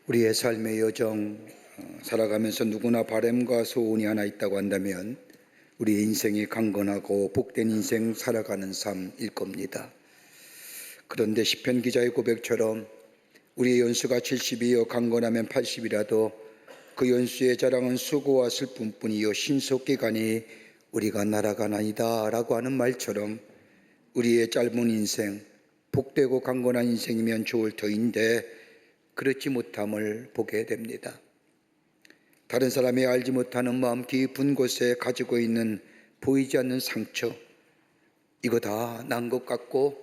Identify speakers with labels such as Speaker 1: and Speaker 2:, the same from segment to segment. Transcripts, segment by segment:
Speaker 1: 우리의 삶의 여정 살아가면서 누구나 바람과 소원이 하나 있다고 한다면 우리의 인생이 강건하고 복된 인생 살아가는 삶일 겁니다. 그런데 시편 기자의 고백처럼 우리의 연수가 70이요 강건하면 80이라도 그 연수의 자랑은 수고와 슬픔뿐이요 신속히 가니 우리가 날아가나이다 라고 하는 말처럼 우리의 짧은 인생, 복되고 강건한 인생이면 좋을 터인데 그렇지 못함을 보게 됩니다. 다른 사람이 알지 못하는 마음 깊은 곳에 가지고 있는 보이지 않는 상처, 이거 다 난 것 같고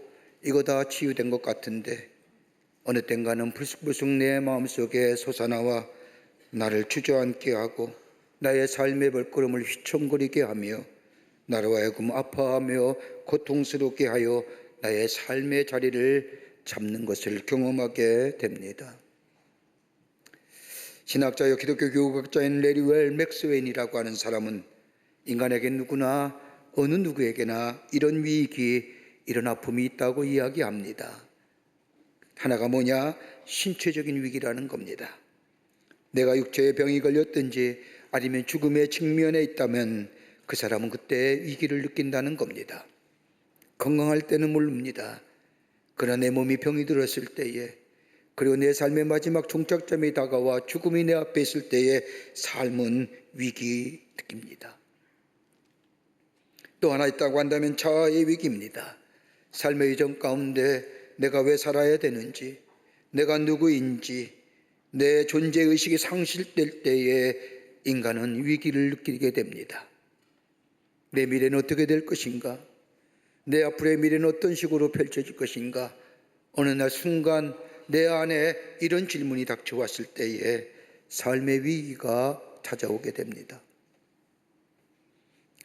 Speaker 1: 이거 다 치유된 것 같은데 어느 땐가는 불쑥불쑥 내 마음속에 솟아나와 나를 주저앉게 하고 나의 삶의 벌걸음을 휘청거리게 하며 나로 하여금 아파하며 고통스럽게 하여 나의 삶의 자리를 잡는 것을 경험하게 됩니다. 신학자여 기독교 교육학자인 레리웰 맥스웨인이라고 하는 사람은 인간에게 누구나 어느 누구에게나 이런 위기, 이런 아픔이 있다고 이야기합니다. 하나가 뭐냐? 신체적인 위기라는 겁니다. 내가 육체의 병이 걸렸든지 아니면 죽음의 직면에 있다면 그 사람은 그때 위기를 느낀다는 겁니다. 건강할 때는 모릅니다. 그러나 내 몸이 병이 들었을 때에, 그리고 내 삶의 마지막 종착점이 다가와 죽음이 내 앞에 있을 때에 삶은 위기 느낍니다. 또 하나 있다고 한다면 자아의 위기입니다. 삶의 여정 가운데 내가 왜 살아야 되는지, 내가 누구인지, 내 존재의식이 상실될 때에 인간은 위기를 느끼게 됩니다. 내 미래는 어떻게 될 것인가? 내 앞으로의 미래는 어떤 식으로 펼쳐질 것인가? 어느 날 순간 내 안에 이런 질문이 닥쳐왔을 때에 삶의 위기가 찾아오게 됩니다.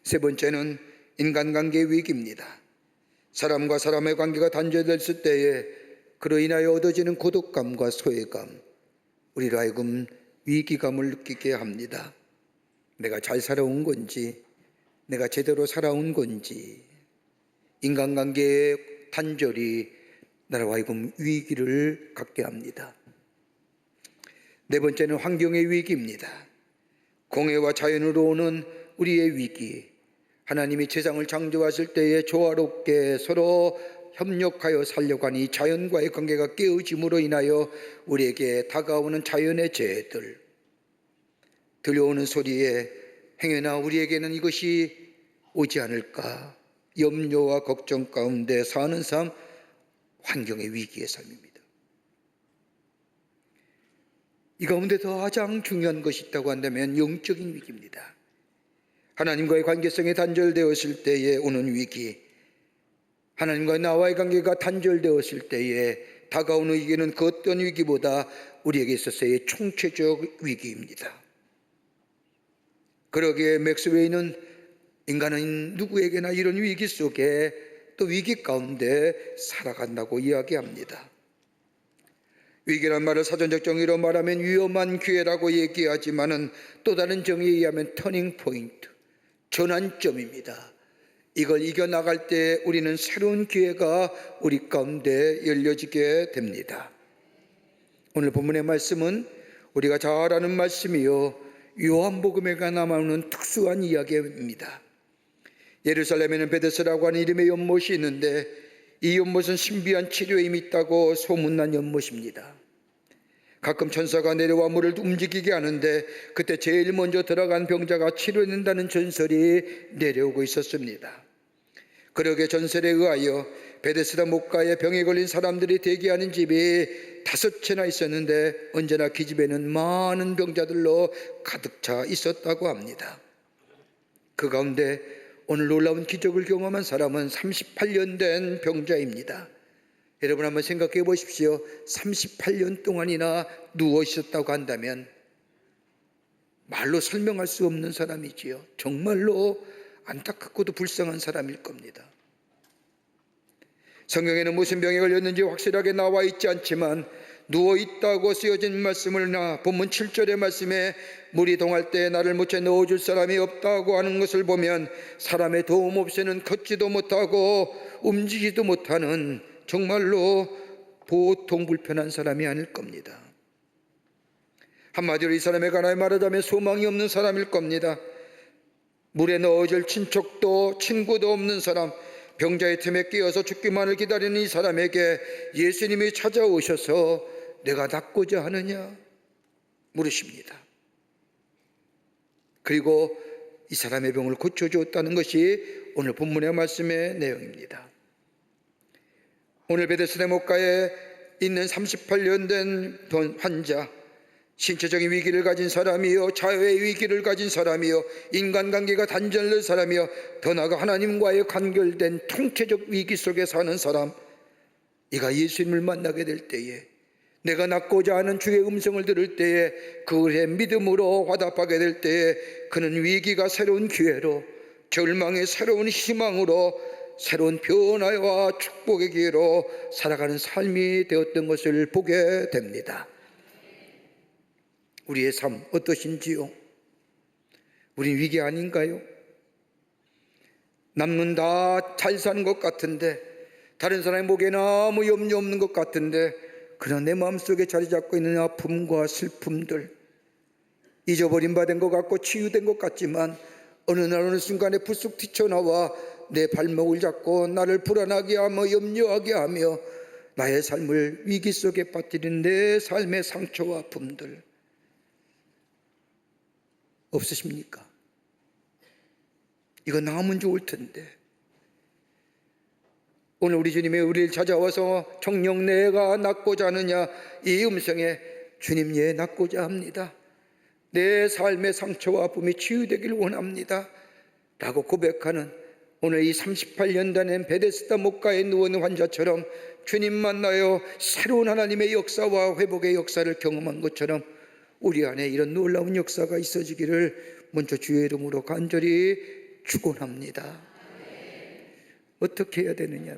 Speaker 1: 세 번째는 인간관계의 위기입니다. 사람과 사람의 관계가 단절됐을 때에 그로 인하여 얻어지는 고독감과 소외감, 우리로 하여금 위기감을 느끼게 합니다. 내가 잘 살아온 건지, 내가 제대로 살아온 건지, 인간관계의 단절이 나로 하여금 위기를 갖게 합니다. 네 번째는 환경의 위기입니다. 공해와 자연으로 오는 우리의 위기, 하나님이 세상을 창조하실 때에 조화롭게 서로 협력하여 살려가니 자연과의 관계가 깨어짐으로 인하여 우리에게 다가오는 자연의 재해들, 들려오는 소리에 행여나 우리에게는 이것이 오지 않을까 염려와 걱정 가운데 사는 삶, 환경의 위기의 삶입니다. 이 가운데 더 가장 중요한 것이 있다고 한다면 영적인 위기입니다. 하나님과의 관계성이 단절되었을 때에 오는 위기, 하나님과 나와의 관계가 단절되었을 때에 다가오는 위기는 그 어떤 위기보다 우리에게 있어서의 총체적 위기입니다. 그러기에 맥스웨이는 인간은 누구에게나 이런 위기 속에 또 위기 가운데 살아간다고 이야기합니다. 위기란 말을 사전적 정의로 말하면 위험한 기회라고 얘기하지만은 또 다른 정의에 의하면 터닝 포인트, 전환점입니다. 이걸 이겨나갈 때 우리는 새로운 기회가 우리 가운데 열려지게 됩니다. 오늘 본문의 말씀은 우리가 잘 아는 말씀이요 요한복음에 나오는 특수한 이야기입니다. 예루살렘에는 베데스라고 하는 이름의 연못이 있는데 이 연못은 신비한 치료에 힘이 있다고 소문난 연못입니다. 가끔 천사가 내려와 물을 움직이게 하는데 그때 제일 먼저 들어간 병자가 치료된다는 전설이 내려오고 있었습니다. 그러게 전설에 의하여 베데스다 목가에 병에 걸린 사람들이 대기하는 집이 5채나 있었는데 언제나 그 집에는 많은 병자들로 가득 차 있었다고 합니다. 그 가운데 오늘 놀라운 기적을 경험한 사람은 38년 된 병자입니다. 여러분 한번 생각해 보십시오. 38년 동안이나 누워 있었다고 한다면 말로 설명할 수 없는 사람이지요. 정말로 안타깝고도 불쌍한 사람일 겁니다. 성경에는 무슨 병에 걸렸는지 확실하게 나와 있지 않지만 누워있다고 쓰여진 말씀을 본문 7절의 말씀에 물이 동할 때 나를 묻혀 넣어줄 사람이 없다고 하는 것을 보면 사람의 도움 없이는 걷지도 못하고 움직이지도 못하는 정말로 보통 불편한 사람이 아닐 겁니다. 한마디로 이 사람에 관하여 말하자면 소망이 없는 사람일 겁니다. 물에 넣어줄 친척도 친구도 없는 사람, 병자의 틈에 끼어서 죽기만을 기다리는 이 사람에게 예수님이 찾아오셔서 내가 낫고자 하느냐 물으십니다. 그리고 이 사람의 병을 고쳐주었다는 것이 오늘 본문의 말씀의 내용입니다. 오늘 베데스다 목가에 있는 38년 된 환자, 신체적인 위기를 가진 사람이요, 자유의 위기를 가진 사람이요, 인간관계가 단절된 사람이요, 더 나아가 하나님과의 간결된 통체적 위기 속에 사는 사람, 이가 예수님을 만나게 될 때에, 내가 낫고자 하는 주의 음성을 들을 때에, 그의 믿음으로 화답하게 될 때에 그는 위기가 새로운 기회로, 절망의 새로운 희망으로, 새로운 변화와 축복의 기회로 살아가는 삶이 되었던 것을 보게 됩니다. 우리의 삶 어떠신지요? 우린 위기 아닌가요? 남은 다 잘 사는 것 같은데, 다른 사람의 목에 아무 염려 없는 것 같은데, 그러나 내 마음속에 자리 잡고 있는 아픔과 슬픔들, 잊어버림 받은 것 같고 치유된 것 같지만 어느 날 어느 순간에 불쑥 튀쳐나와 내 발목을 잡고 나를 불안하게 하며 염려하게 하며 나의 삶을 위기 속에 빠뜨리는 내 삶의 상처와 아픔들 없으십니까? 이거 나오면 좋을 텐데. 오늘 우리 주님이 우리를 찾아와서 정녕 내가 낫고자 하느냐, 이 음성에 주님 예 낫고자 합니다. 내 삶의 상처와 아픔이 치유되길 원합니다 라고 고백하는 오늘 이 38년 된 베데스다 목가에 누워있는 환자처럼 주님 만나요 새로운 하나님의 역사와 회복의 역사를 경험한 것처럼 우리 안에 이런 놀라운 역사가 있어지기를 먼저 주의 이름으로 간절히 축원합니다. 어떻게 해야 되느냐,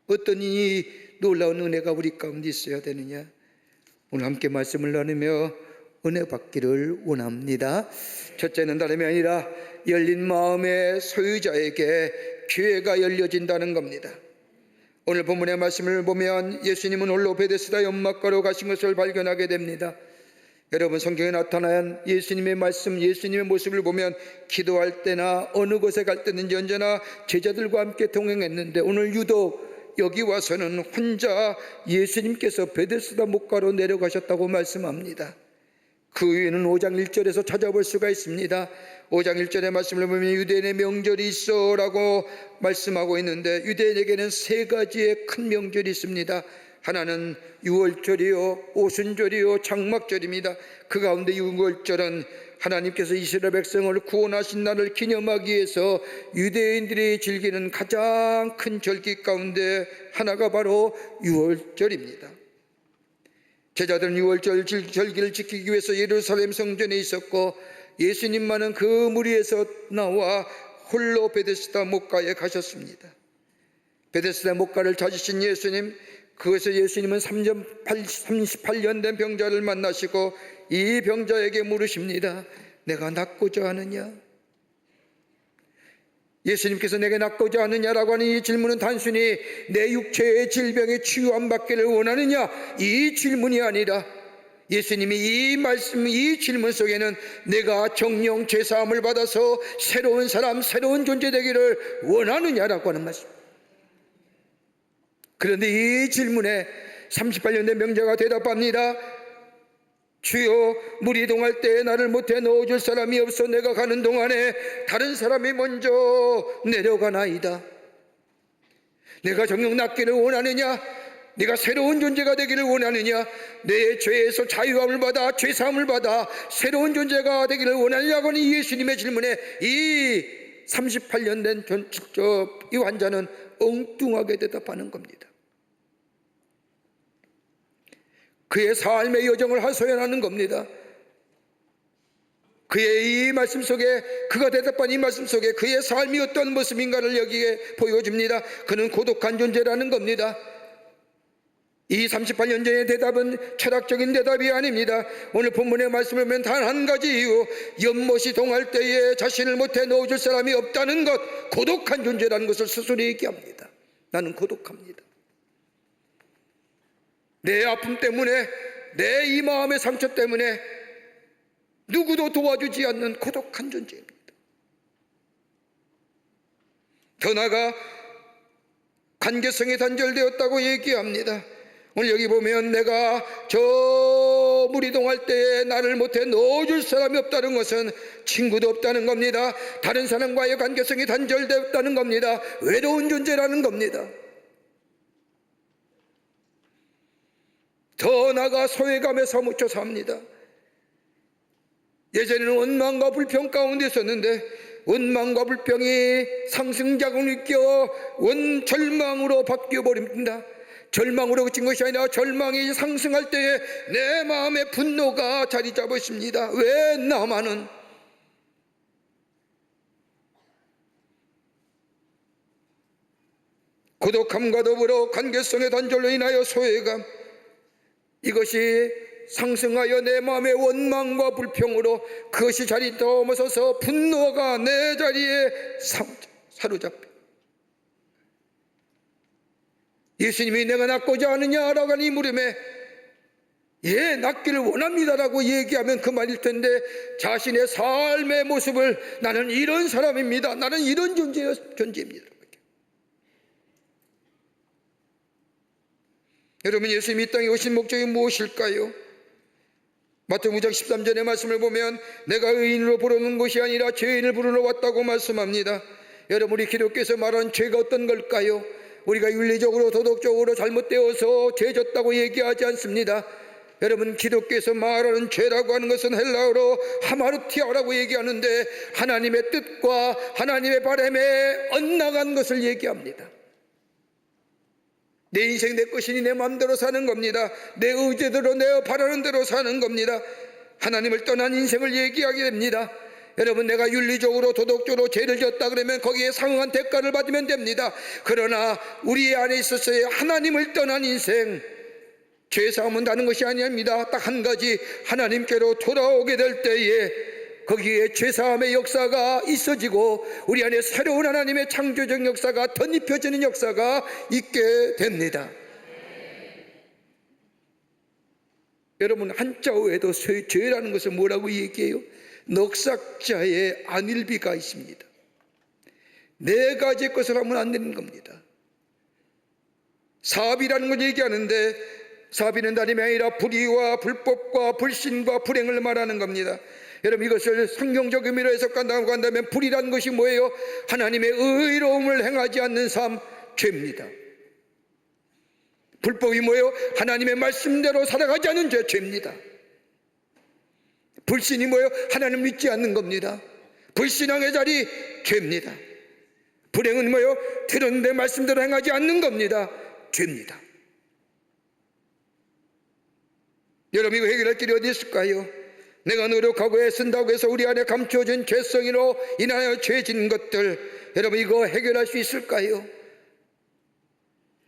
Speaker 1: 어떤 이 놀라운 은혜가 우리 가운데 있어야 되느냐, 오늘 함께 말씀을 나누며 은혜 받기를 원합니다. 첫째는 다름이 아니라 열린 마음의 소유자에게 기회가 열려진다는 겁니다. 오늘 본문의 말씀을 보면 예수님은 홀로 베데스다 연못가로 가신 것을 발견하게 됩니다. 여러분, 성경에 나타난 예수님의 말씀, 예수님의 모습을 보면 기도할 때나 어느 곳에 갈 때든지 언제나 제자들과 함께 동행했는데 오늘 유독 여기 와서는 혼자 예수님께서 베데스다 목가로 내려가셨다고 말씀합니다. 그 위에는 5장 1절에서 찾아볼 수가 있습니다. 5장 1절의 말씀을 보면 유대인의 명절이 있어 라고 말씀하고 있는데, 유대인에게는 세 가지의 큰 명절이 있습니다. 하나는 유월절이요, 오순절이요, 장막절입니다. 그 가운데 유월절은 하나님께서 이스라엘 백성을 구원하신 날을 기념하기 위해서 유대인들이 즐기는 가장 큰 절기 가운데 하나가 바로 유월절입니다. 제자들은 유월절 절기를 지키기 위해서 예루살렘 성전에 있었고, 예수님만은 그 무리에서 나와 홀로 베데스다 목가에 가셨습니다. 베데스다 목가를 찾으신 예수님, 그것을 예수님은 38년 된 병자를 만나시고 이 병자에게 물으십니다. 내가 낫고자 하느냐? 예수님께서 내게 낫고자 하느냐라고 하는 이 질문은 단순히 내 육체의 질병에 치유함 받기를 원하느냐, 이 질문이 아니라 예수님이 이 말씀, 이 질문 속에는 내가 정령 죄사함을 받아서 새로운 사람, 새로운 존재 되기를 원하느냐라고 하는 말씀. 그런데 이 질문에 38년 된 병자가 대답합니다. 주여, 물이 이동할 때에 나를 못해 넣어줄 사람이 없어 내가 가는 동안에 다른 사람이 먼저 내려가나이다. 내가 정녕 낫기를 원하느냐? 네가 새로운 존재가 되기를 원하느냐? 내 죄에서 자유함을 받아 죄사함을 받아 새로운 존재가 되기를 원하느냐고 하는 예수님의 질문에 이 38년 된 이 환자는 엉뚱하게 대답하는 겁니다. 그의 삶의 여정을 하소연하는 겁니다. 그의 이 말씀 속에, 그가 대답한 이 말씀 속에 그의 삶이 어떤 모습인가를 여기에 보여줍니다. 그는 고독한 존재라는 겁니다. 이 38년 전의 대답은 철학적인 대답이 아닙니다. 오늘 본문의 말씀을 보면 단 한 가지 이유, 연못이 동할 때에 자신을 못해 넣어줄 사람이 없다는 것, 고독한 존재라는 것을 스스로 얘기합니다. 나는 고독합니다. 내 아픔 때문에 내 이 마음의 상처 때문에 누구도 도와주지 않는 고독한 존재입니다. 더 나아가 관계성이 단절되었다고 얘기합니다. 오늘 여기 보면 내가 저 무리동할 때에 나를 못해 넣어줄 사람이 없다는 것은 친구도 없다는 겁니다. 다른 사람과의 관계성이 단절되었다는 겁니다. 외로운 존재라는 겁니다. 더 나아가 소외감에 사무쳐 삽니다. 예전에는 원망과 불평 가운데 있었는데 원망과 불평이 상승작용을 일으켜 절망으로 바뀌어 버립니다. 절망으로 그친 것이 아니라 절망이 상승할 때에 내 마음의 분노가 자리 잡아 있습니다. 왜 나만은? 고독함과 더불어 관계성의 단절로 인하여 소외감, 이것이 상승하여 내 마음의 원망과 불평으로 그것이 자리 넘어서서 분노가 내 자리에 사로잡혀 예수님이 내가 낫고자 하느냐라고 하는 이 물음에 예, 낫기를 원합니다라고 얘기하면 그 말일 텐데 자신의 삶의 모습을 나는 이런 사람입니다, 나는 이런 존재입니다. 여러분, 예수님이 이 땅에 오신 목적이 무엇일까요? 마태복음 5장 13절의 말씀을 보면 내가 의인으로 부르는 것이 아니라 죄인을 부르러 왔다고 말씀합니다. 여러분, 우리 기독교에서 말하는 죄가 어떤 걸까요? 우리가 윤리적으로 도덕적으로 잘못되어서 죄졌다고 얘기하지 않습니다. 여러분, 기독교에서 말하는 죄라고 하는 것은 헬라어로 하마르티아라고 얘기하는데 하나님의 뜻과 하나님의 바람에 엇나간 것을 얘기합니다. 내 인생 내 것이니 내 마음대로 사는 겁니다. 내 의지대로 내 바라는 대로 사는 겁니다. 하나님을 떠난 인생을 얘기하게 됩니다. 여러분, 내가 윤리적으로 도덕적으로 죄를 졌다 그러면 거기에 상응한 대가를 받으면 됩니다. 그러나 우리 안에 있어서의 하나님을 떠난 인생, 죄사함은 다른 것이 아닙니다. 딱 한 가지, 하나님께로 돌아오게 될 때에 거기에 죄사함의 역사가 있어지고 우리 안에 새로운 하나님의 창조적 역사가 덧입혀지는 역사가 있게 됩니다. 여러분, 한자 외에도 죄라는 것은 뭐라고 얘기해요? 넉삭자의 안일비가 있습니다. 네 가지 것을 하면 안 되는 겁니다. 사업이라는 걸 얘기하는데 사비는 다름이 아니라 불의와 불법과 불신과 불행을 말하는 겁니다. 여러분, 이것을 성경적 의미로 해석한다고 한다면 불이라는 것이 뭐예요? 하나님의 의로움을 행하지 않는 삶, 죄입니다. 불법이 뭐예요? 하나님의 말씀대로 살아가지 않는 죄입니다. 불신이 뭐예요? 하나님 믿지 않는 겁니다. 불신앙의 자리, 죄입니다. 불행은 뭐예요? 들었는데 말씀대로 행하지 않는 겁니다. 죄입니다. 여러분, 이거 해결할 길이 어디 있을까요? 내가 노력하고 애쓴다고 해서 우리 안에 감춰진 죄성으로 인하여 죄진 것들, 여러분, 이거 해결할 수 있을까요?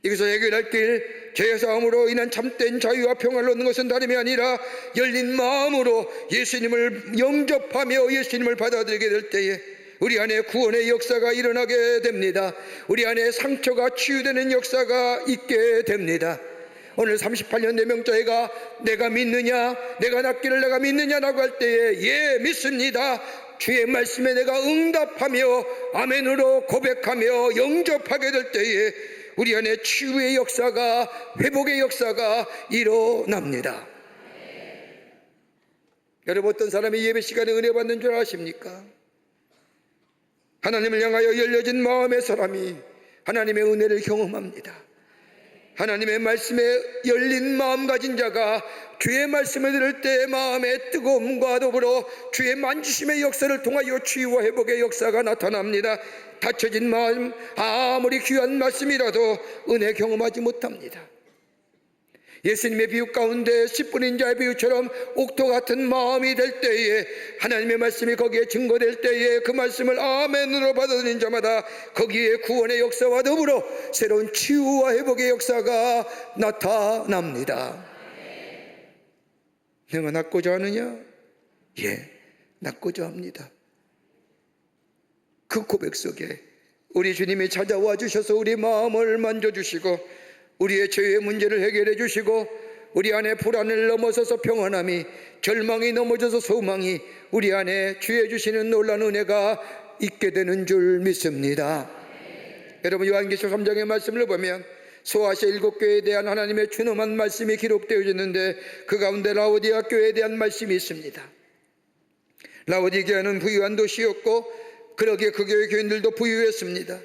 Speaker 1: 이것을 해결할 길, 죄사함으로 인한 참된 자유와 평화를 얻는 것은 다름이 아니라 열린 마음으로 예수님을 영접하며 예수님을 받아들이게 될 때에 우리 안에 구원의 역사가 일어나게 됩니다. 우리 안에 상처가 치유되는 역사가 있게 됩니다. 오늘 38년 내 명자애가 내가 믿느냐, 내가 낫기를 내가 믿느냐라고 할 때에 예, 믿습니다. 주의 말씀에 내가 응답하며 아멘으로 고백하며 영접하게 될 때에 우리 안에 치유의 역사가, 회복의 역사가 일어납니다. 여러분, 어떤 사람이 예배 시간에 은혜 받는 줄 아십니까? 하나님을 향하여 열려진 마음의 사람이 하나님의 은혜를 경험합니다. 하나님의 말씀에 열린 마음 가진 자가 주의 말씀을 들을 때 마음의 뜨거움과 더불어 주의 만지심의 역사를 통하여 치유와 회복의 역사가 나타납니다. 닫혀진 마음, 아무리 귀한 말씀이라도 은혜 경험하지 못합니다. 예수님의 비유 가운데 10분인 자의 비유처럼 옥토 같은 마음이 될 때에 하나님의 말씀이 거기에 증거될 때에 그 말씀을 아멘으로 받아들인 자마다 거기에 구원의 역사와 더불어 새로운 치유와 회복의 역사가 나타납니다. 내가 낫고자 하느냐? 예, 낫고자 합니다. 그 고백 속에 우리 주님이 찾아와 주셔서 우리 마음을 만져주시고 우리의 죄의 문제를 해결해 주시고 우리 안에 불안을 넘어서서 평안함이, 절망이 넘어져서 소망이 우리 안에 주의 주시는 놀라운 은혜가 있게 되는 줄 믿습니다. 여러분, 요한계시록 3장의 말씀을 보면 소아시아 7교회에 대한 하나님의 준엄한 말씀이 기록되어 있는데 그 가운데 라오디아 교회에 대한 말씀이 있습니다. 라오디게아는 부유한 도시였고 그러기에 그 교회 교인들도 부유했습니다.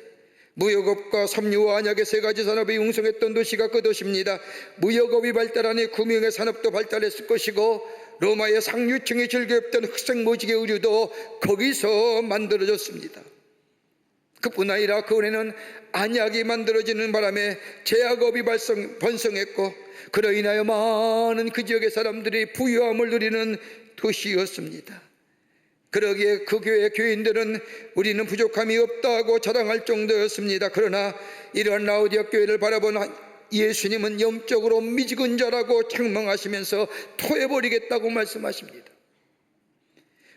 Speaker 1: 무역업과 섬유와 안약의 3가지 산업이 융성했던 도시가 그 도시입니다. 무역업이 발달하니 금융의 산업도 발달했을 것이고 로마의 상류층이 즐겨했던 흑색무지개 의류도 거기서 만들어졌습니다. 그뿐 아니라 그 후에는 안약이 만들어지는 바람에 제약업이 번성했고 그로 인하여 많은 그 지역의 사람들이 부유함을 누리는 도시였습니다. 그러기에 그 교회 교인들은 우리는 부족함이 없다고 자랑할 정도였습니다. 그러나 이러한 라오디아 교회를 바라본 예수님은 영적으로 미지근자라고 책망하시면서 토해버리겠다고 말씀하십니다.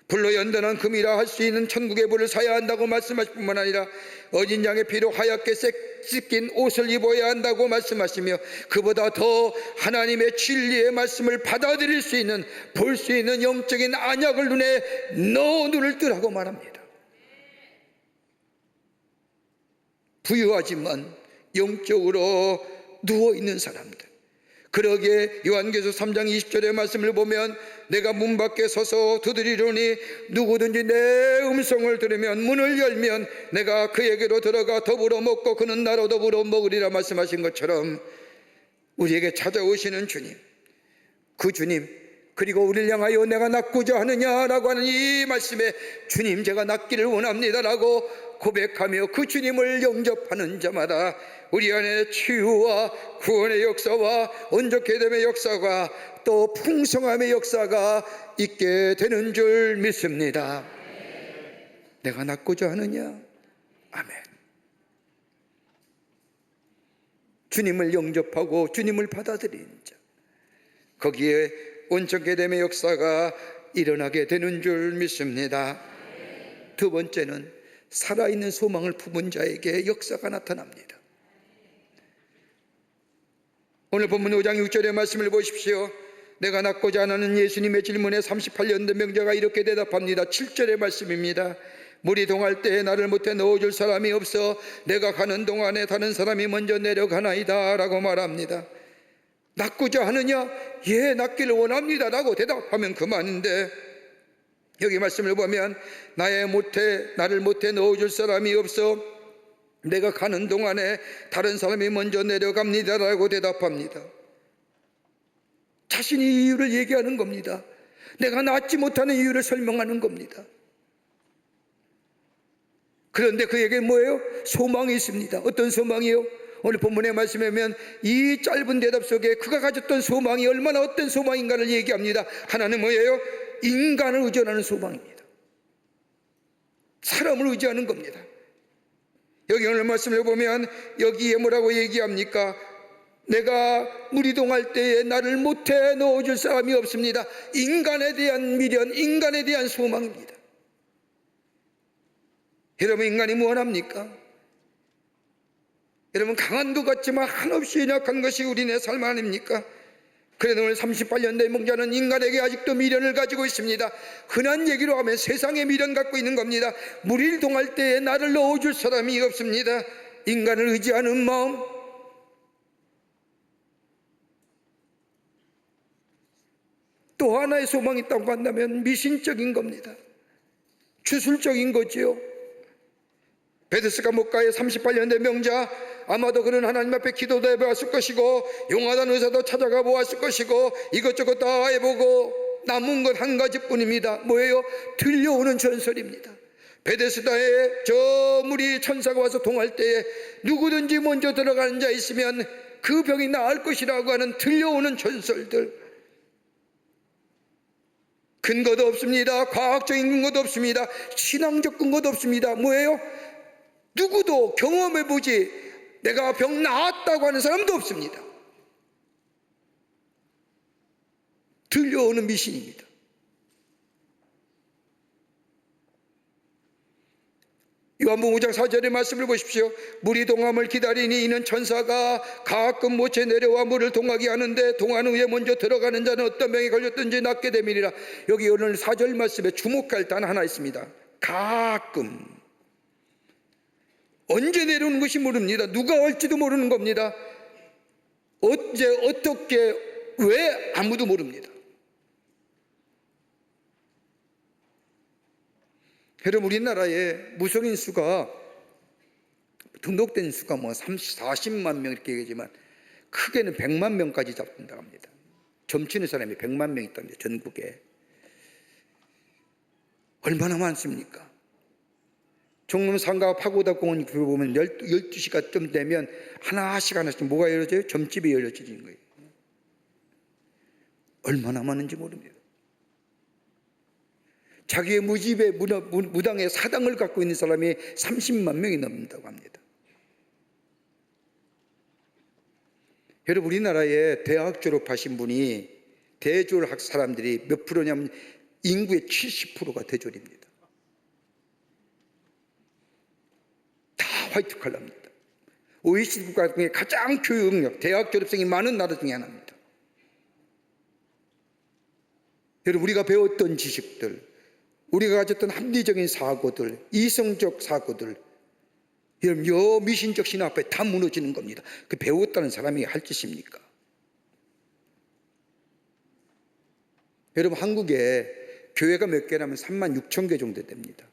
Speaker 1: 불로 연단한 금이라 할 수 있는 천국의 불을 사야 한다고 말씀하실 뿐만 아니라 어린 양의 피로 하얗게 씻긴 옷을 입어야 한다고 말씀하시며 그보다 더 하나님의 진리의 말씀을 받아들일 수 있는, 볼 수 있는 영적인 안약을 눈에 넣어 눈을 뜨라고 말합니다. 부유하지만 영적으로 누워있는 사람들, 그러기에 요한계시록 3장 20절의 말씀을 보면 내가 문 밖에 서서 두드리려니 누구든지 내 음성을 들으면 문을 열면 내가 그에게로 들어가 더불어 먹고 그는 나로 더불어 먹으리라 말씀하신 것처럼 우리에게 찾아오시는 주님, 그 주님, 그리고 우리를 향하여 내가 낫고자 하느냐라고 하는 이 말씀에 주님 제가 낫기를 원합니다라고 고백하며 그 주님을 영접하는 자마다 우리 안에 치유와 구원의 역사와 온전케 됨의 역사가 또 풍성함의 역사가 있게 되는 줄 믿습니다. 내가 낫고자 하느냐? 아멘. 주님을 영접하고 주님을 받아들이는 자, 거기에 온전케 됨의 역사가 일어나게 되는 줄 믿습니다. 두 번째는 살아있는 소망을 품은 자에게 역사가 나타납니다. 오늘 본문 5장 6절의 말씀을 보십시오. 내가 낫고자 하는 예수님의 질문에 38년 된 명자가 이렇게 대답합니다. 7절의 말씀입니다. 물이 동할 때에 나를 못해 넣어줄 사람이 없어 내가 가는 동안에 다른 사람이 먼저 내려가나이다 라고 말합니다. 낫고자 하느냐? 예, 낫기를 원합니다 라고 대답하면 그만인데 여기 말씀을 보면 나를 못해 넣어줄 사람이 없어 내가 가는 동안에 다른 사람이 먼저 내려갑니다 라고 대답합니다. 자신이 이유를 얘기하는 겁니다. 내가 낫지 못하는 이유를 설명하는 겁니다. 그런데 그에게 뭐예요? 소망이 있습니다. 어떤 소망이요? 오늘 본문의 말씀에 보면 이 짧은 대답 속에 그가 가졌던 소망이 얼마나 어떤 소망인가를 얘기합니다. 하나는 뭐예요? 인간을 의존하는 소망입니다. 사람을 의지하는 겁니다. 여기 오늘 말씀을 보면 여기에 뭐라고 얘기합니까? 내가 무리동할 때에 나를 못해 넣어줄 사람이 없습니다. 인간에 대한 미련, 인간에 대한 소망입니다. 여러분, 인간이 무엇합니까? 여러분, 강한 것 같지만 한없이 연약한 것이 우리네 삶 아닙니까? 그래도 오늘 38년 된 목자는 인간에게 아직도 미련을 가지고 있습니다. 흔한 얘기로 하면 세상에 미련 갖고 있는 겁니다. 무리를 동할 때에 나를 넣어줄 사람이 없습니다. 인간을 의지하는 마음, 또 하나의 소망이 있다고 한다면 미신적인 겁니다. 주술적인 거지요. 베데스다 목가의 38년 된 명자, 아마도 그는 하나님 앞에 기도도 해보았을 것이고 용하다는 의사도 찾아가 보았을 것이고 이것저것 다 해보고 남은 것 한 가지뿐입니다. 뭐예요? 들려오는 전설입니다. 베데스다에 저 무리 천사가 와서 동할 때에 누구든지 먼저 들어가는 자 있으면 그 병이 나을 것이라고 하는 들려오는 전설들, 근거도 없습니다. 과학적인 근거도 없습니다. 신앙적 근거도 없습니다. 뭐예요? 누구도 경험해보지 내가 병 나았다고 하는 사람도 없습니다. 들려오는 미신입니다. 요한복음 5장 4절의 말씀을 보십시오. 물이 동함을 기다리니 이는 천사가 가끔 모체 내려와 물을 동하게 하는데 동한 후에 먼저 들어가는 자는 어떤 병에 걸렸든지 낫게 됨이니라. 여기 오늘 4절 말씀에 주목할 단 하나 있습니다. 가끔. 언제 내려오는 것이 모릅니다. 누가 올지도 모르는 겁니다. 언제 어떻게 왜 아무도 모릅니다. 여러분, 우리나라에 무속인 수가 등록된 수가 뭐 30, 40만 명 이렇게 얘기하지만 크게는 100만 명까지 잡는다고 합니다. 점치는 사람이 100만 명 있답니다. 전국에. 얼마나 많습니까? 종로 상가 파고다 공원 보면 12시가쯤 되면 하나씩 뭐가 열려져요? 점집이 열려지는 거예요. 얼마나 많은지 모릅니다. 자기의 무집에 무당의 사당을 갖고 있는 사람이 30만 명이 넘는다고 합니다. 여러분, 우리나라에 대학 졸업하신 분이 대졸학 사람들이 몇 프로냐면 인구의 70%가 대졸입니다. 다 화이트 칼라입니다. OECD 국가 중에 가장 교육력, 대학 졸업생이 많은 나라 중에 하나입니다. 여러분, 우리가 배웠던 지식들, 우리가 가졌던 합리적인 사고들, 이성적 사고들, 여러분, 여 미신적 신화 앞에 다 무너지는 겁니다. 그 배웠다는 사람이 할 짓입니까? 여러분, 한국에 교회가 몇 개라면 3만 6천 개 정도 됩니다.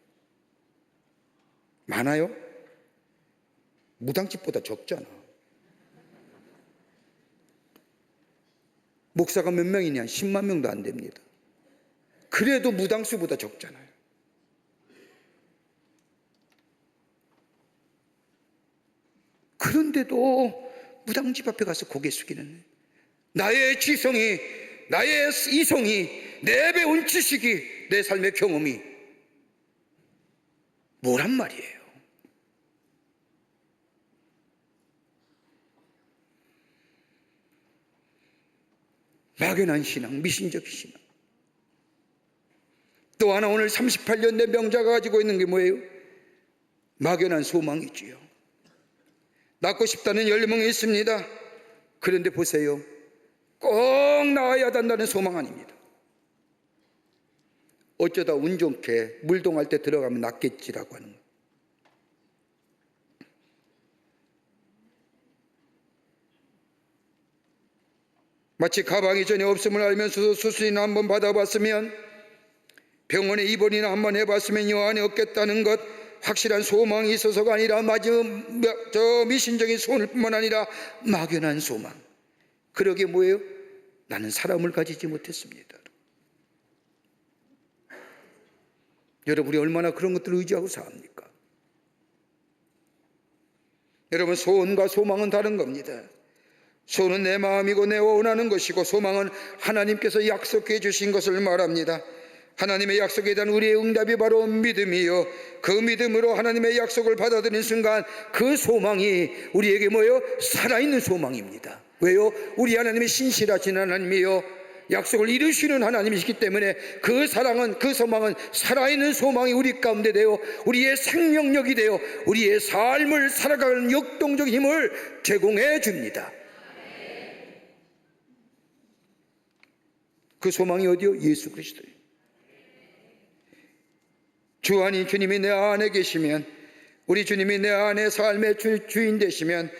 Speaker 1: 많아요? 무당집보다 적잖아. 목사가 몇 명이냐? 10만 명도 안 됩니다. 그래도 무당수보다 적잖아요. 그런데도 무당집 앞에 가서 고개 숙이는, 나의 지성이, 나의 이성이, 내 배운 지식이, 내 삶의 경험이 뭐란 말이에요? 막연한 신앙, 미신적 신앙. 또 하나, 오늘 38년 된 명자가 가지고 있는 게 뭐예요? 막연한 소망이지요. 낳고 싶다는 열망이 있습니다. 그런데 보세요, 꼭 낳아야 한다는 소망 아닙니다. 어쩌다 운 좋게 물동할 때 들어가면 낫겠지라고 하는 거예요. 마치 가방이 전혀 없음을 알면서도 수술이나 한번 받아봤으면, 병원에 입원이나 한번 해봤으면 요 안에 없겠다는 것, 확실한 소망이 있어서가 아니라 저 미신적인 소원뿐만 아니라 막연한 소망. 그러게 뭐예요? 나는 사람을 가지지 못했습니다. 여러분, 우리 얼마나 그런 것들을 의지하고 삽니까? 여러분, 소원과 소망은 다른 겁니다. 소원은 내 마음이고 내 원하는 것이고, 소망은 하나님께서 약속해 주신 것을 말합니다. 하나님의 약속에 대한 우리의 응답이 바로 믿음이요, 그 믿음으로 하나님의 약속을 받아들이는 순간 그 소망이 우리에게 뭐예요? 살아있는 소망입니다. 왜요? 우리 하나님이 신실하신 하나님이요, 약속을 이루시는 하나님이시기 때문에 그 사랑은, 그 소망은 살아있는 소망이 우리 가운데 되어 우리의 생명력이 되어 우리의 삶을 살아가는 역동적 힘을 제공해 줍니다. 그 소망이 어디요? 예수 그리스도예요. 주 안이 주님이 내 안에 계시면, 우리 주님이 내 안에 삶의 주인 되시면,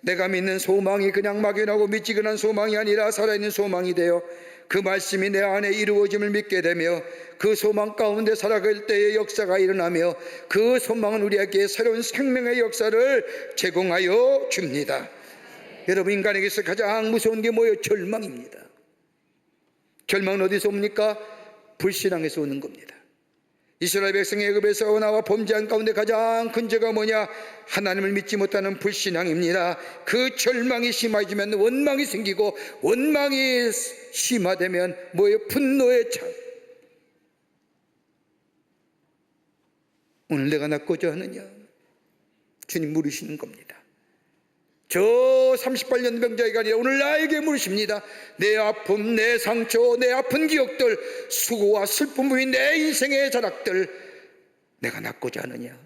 Speaker 1: 내가 믿는 소망이 그냥 막연하고 미지근한 소망이 아니라 살아있는 소망이 되어 그 말씀이 내 안에 이루어짐을 믿게 되며, 그 소망 가운데 살아갈 때의 역사가 일어나며, 그 소망은 우리에게 새로운 생명의 역사를 제공하여 줍니다. 여러분, 인간에게서 가장 무서운 게 뭐예요? 절망입니다. 절망은 어디서 옵니까? 불신앙에서 오는 겁니다. 이스라엘 백성이 애굽에서 나와 범죄한 가운데 가장 큰 죄가 뭐냐? 하나님을 믿지 못하는 불신앙입니다. 그 절망이 심해지면 원망이 생기고, 원망이 심화되면 뭐예요? 분노의 차. 오늘 내가 낫고자 하느냐? 주님 물으시는 겁니다. 저 38년 병자가 아니라 오늘 나에게 물으십니다. 내 아픔, 내 상처, 내 아픈 기억들, 수고와 슬픔이 내 인생의 자락들, 내가 낫고자 하느냐?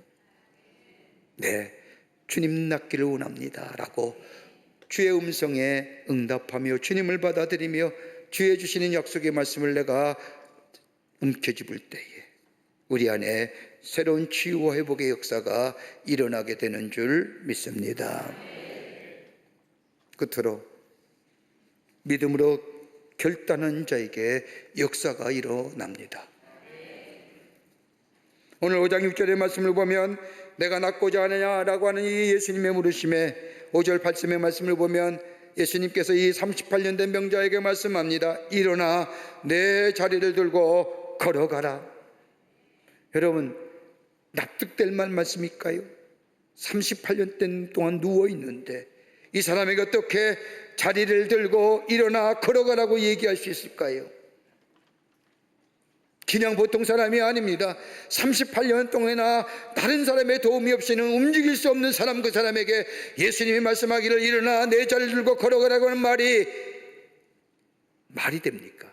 Speaker 1: 네, 주님 낫기를 원합니다 라고 주의 음성에 응답하며 주님을 받아들이며 주의 주시는 약속의 말씀을 내가 움켜쥐을 때에 우리 안에 새로운 치유와 회복의 역사가 일어나게 되는 줄 믿습니다. 끝으로 믿음으로 결단한 자에게 역사가 일어납니다. 오늘 5장 6절의 말씀을 보면 내가 낫고자 하느냐라고 하는 이 예수님의 물으심에 5절 8절의 말씀을 보면 예수님께서 이 38년 된 병자에게 말씀합니다. 일어나 내 자리를 들고 걸어가라. 여러분, 납득될 만한 말씀일까요? 38년 동안 누워있는데 이 사람에게 어떻게 자리를 들고 일어나 걸어가라고 얘기할 수 있을까요? 그냥 보통 사람이 아닙니다. 38년 동안이나 다른 사람의 도움이 없이는 움직일 수 없는 사람, 그 사람에게 예수님이 말씀하기를 일어나 내 자리를 들고 걸어가라고 하는 말이 됩니까?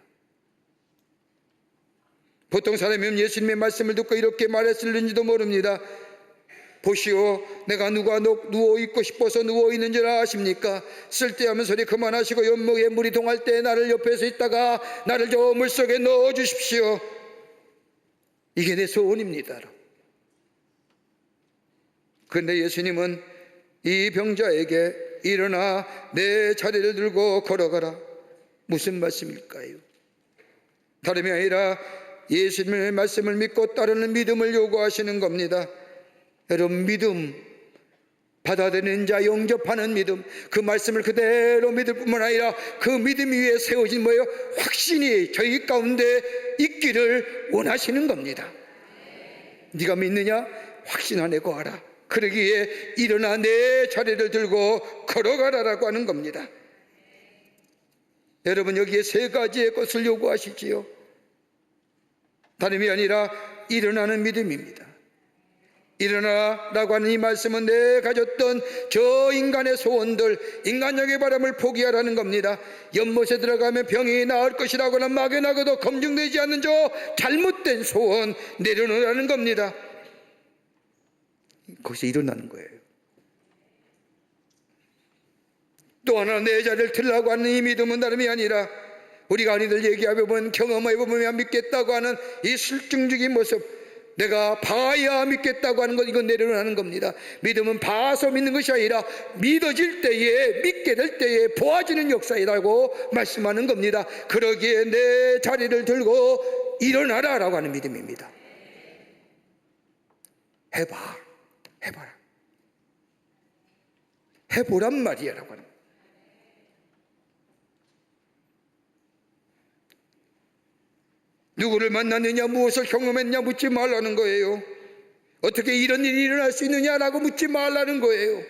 Speaker 1: 보통 사람이면 예수님의 말씀을 듣고 이렇게 말했을는지도 모릅니다. 보시오, 내가 누가 누워있고 싶어서 누워있는 줄 아십니까? 쓸데없는 소리 그만하시고 연못에 물이 동할 때 나를 옆에서 있다가 나를 저 물속에 넣어주십시오. 이게 내 소원입니다. 그런데 예수님은 이 병자에게 일어나 내 자리를 들고 걸어가라. 무슨 말씀일까요? 다름이 아니라 예수님의 말씀을 믿고 따르는 믿음을 요구하시는 겁니다. 여러분, 믿음, 받아들이는 자, 영접하는 믿음, 그 말씀을 그대로 믿을 뿐만 아니라 그 믿음 위에 세워진 뭐예요? 확신이 저희 가운데 있기를 원하시는 겁니다. 네가 믿느냐? 확신 안에 거하라. 그러기에 일어나 내 자리를 들고 걸어가라라고 하는 겁니다. 여러분, 여기에 세 가지의 것을 요구하시지요. 다름이 아니라 일어나는 믿음입니다. 일어나라고 하는 이 말씀은 내 가졌던 저 인간의 소원들, 인간적인 바람을 포기하라는 겁니다. 연못에 들어가면 병이 나을 것이라고는 막연하고도 검증되지 않는 저 잘못된 소원 내려놓으라는 겁니다. 거기서 일어나는 거예요. 또 하나 내 자리를 들라고 하는 이 믿음은 다름이 아니라 우리가 흔히들 얘기해보면 경험해보면 믿겠다고 하는 이 실증적인 모습, 내가 봐야 믿겠다고 하는 것, 이건 내려놓는 겁니다. 믿음은 봐서 믿는 것이 아니라 믿어질 때에, 믿게 될 때에 보아지는 역사이라고 말씀하는 겁니다. 그러기에 내 자리를 들고 일어나라 라고 하는 믿음입니다. 해봐라, 해보란 말이야 라고 하는 거예요. 누구를 만났느냐, 무엇을 경험했냐 묻지 말라는 거예요. 어떻게 이런 일이 일어날 수 있느냐라고 묻지 말라는 거예요.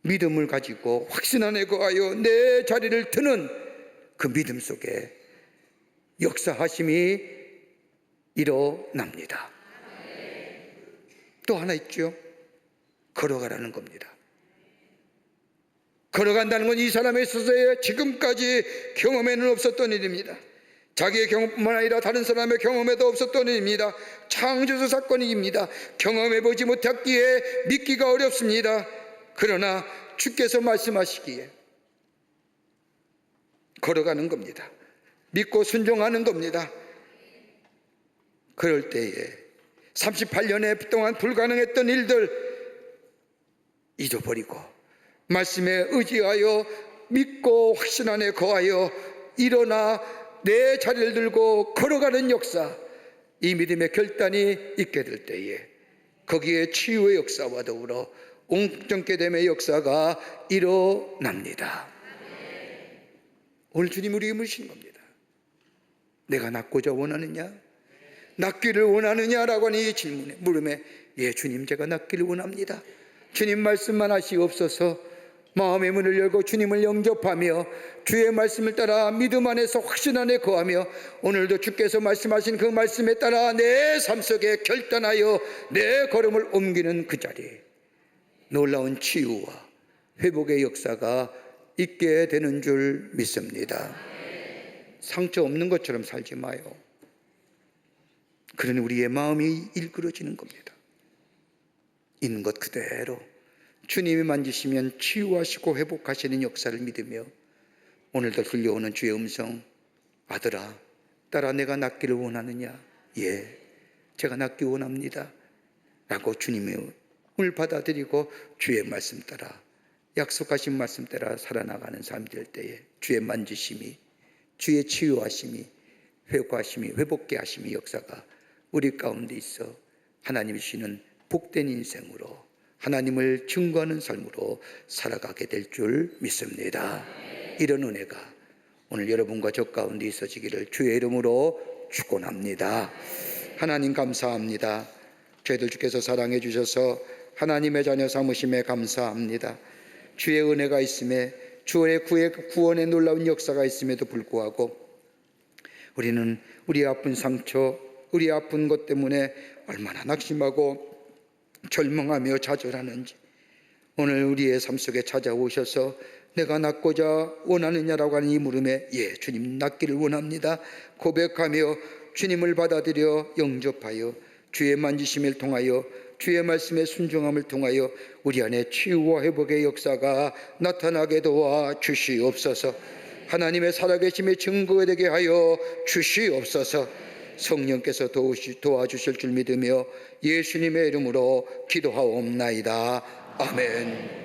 Speaker 1: 믿음을 가지고 확신 안에 거하여 내 자리를 드는 그 믿음 속에 역사하심이 일어납니다. 또 하나 있죠. 걸어가라는 겁니다. 걸어간다는 건 이 사람에 있어서의 지금까지 경험에는 없었던 일입니다. 자기의 경험뿐만 아니라 다른 사람의 경험에도 없었던 일입니다. 창조주 사건입니다. 경험해보지 못했기에 믿기가 어렵습니다. 그러나 주께서 말씀하시기에 걸어가는 겁니다. 믿고 순종하는 겁니다. 그럴 때에 38년에 동안 불가능했던 일들 잊어버리고 말씀에 의지하여 믿고 확신 안에 거하여 일어나 내 자리를 들고 걸어가는 역사, 이 믿음의 결단이 있게 될 때에 거기에 치유의 역사와 더불어 온전케 됨의 역사가 일어납니다. 오늘 주님 우리에게 물으신 겁니다. 내가 낫고자 원하느냐? 낫기를 원하느냐라고 하는 이 질문에 물음에 예 주님 제가 낫기를 원합니다. 주님 말씀만 하시옵소서. 마음의 문을 열고 주님을 영접하며 주의 말씀을 따라 믿음 안에서 확신 안에 거하며 오늘도 주께서 말씀하신 그 말씀에 따라 내 삶 속에 결단하여 내 걸음을 옮기는 그 자리에 놀라운 치유와 회복의 역사가 있게 되는 줄 믿습니다. 상처 없는 것처럼 살지 마요. 그러니 우리의 마음이 일그러지는 겁니다. 있는 것 그대로 주님이 만지시면 치유하시고 회복하시는 역사를 믿으며 오늘도 들려오는 주의 음성, 아들아, 딸아, 내가 낫기를 원하느냐? 예, 제가 낫기 원합니다 라고 주님의 을 받아들이고 주의 말씀 따라, 약속하신 말씀 따라 살아나가는 삶이 될 때에 주의 만지심이, 주의 치유하심이, 회복하심이, 회복케 하심이 역사가 우리 가운데 있어 하나님이 주시는 복된 인생으로, 하나님을 증거하는 삶으로 살아가게 될 줄 믿습니다. 이런 은혜가 오늘 여러분과 저 가운데 있어지기를 주의 이름으로 축원합니다. 하나님 감사합니다. 저희들 주께서 사랑해 주셔서 하나님의 자녀 삼으심에 감사합니다. 주의 은혜가 있음에, 주의 구원의 놀라운 역사가 있음에도 불구하고 우리는 우리 아픈 상처, 우리 아픈 것 때문에 얼마나 낙심하고 절망하며 좌절하는지, 오늘 우리의 삶 속에 찾아오셔서 내가 낫고자 원하느냐라고 하는 이 물음에 예, 주님 낫기를 원합니다 고백하며 주님을 받아들여 영접하여 주의 만지심을 통하여, 주의 말씀의 순종함을 통하여 우리 안에 치유와 회복의 역사가 나타나게 도와 주시옵소서. 하나님의 살아계심의 증거가 되게 하여 주시옵소서. 성령께서 도와주실 줄 믿으며 예수님의 이름으로 기도하옵나이다. 아멘.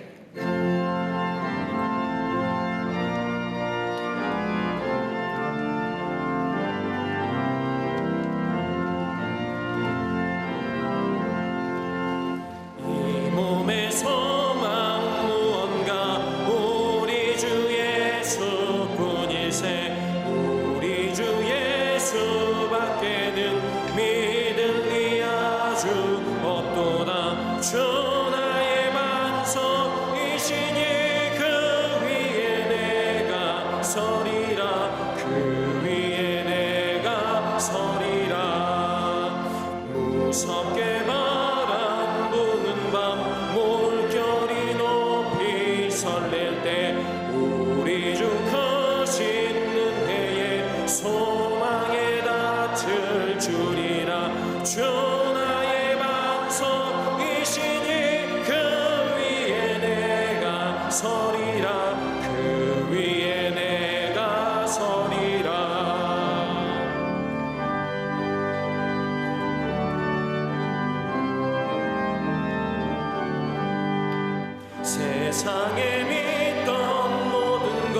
Speaker 2: 세상에 믿던 모든 것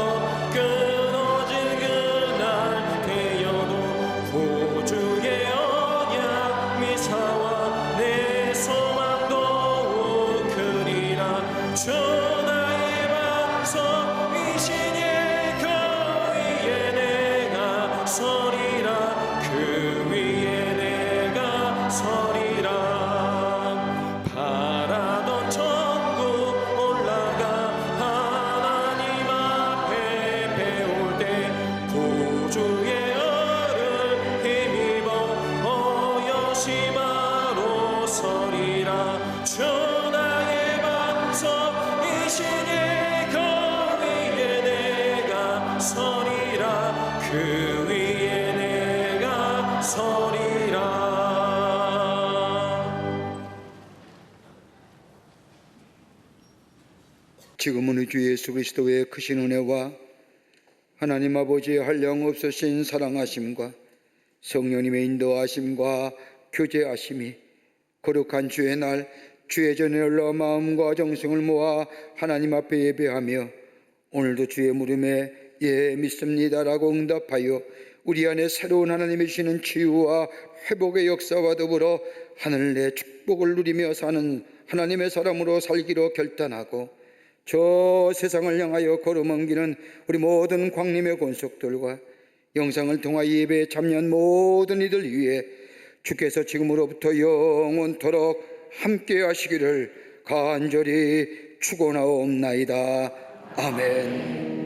Speaker 2: 끊어진 그날 되어도 구주의 언약 미사와 내 소망도 크리라. 주 나의 반석이시니 그 위에 내가 서리라. 그 위에 내가 서리라. 바라던 천국 올라가 하나님 앞에 배울 때 구주의 얼을 힘입어 여심하로 서리라. 주 나의 반석이시니 그 위에 내가 서리라. 그 위에 내가 서리라.
Speaker 1: 지금은 우리 주 예수 그리스도의 크신 은혜와 하나님 아버지의 한량없으신 사랑하심과 성령님의 인도하심과 교제하심이 거룩한 주의 날 주의 전에 올라 마음과 정성을 모아 하나님 앞에 예배하며 오늘도 주의 물음에 예 믿습니다라고 응답하여 우리 안에 새로운 하나님이 주시는 치유와 회복의 역사와 더불어 하늘 내 축복을 누리며 사는 하나님의 사람으로 살기로 결단하고 저 세상을 향하여 걸어넘기는 우리 모든 광림의 권속들과 영상을 통하여 예배에 참여한 모든 이들 위해 주께서 지금으로부터 영원토록 함께 하시기를 간절히 축원하옵나이다. 아멘.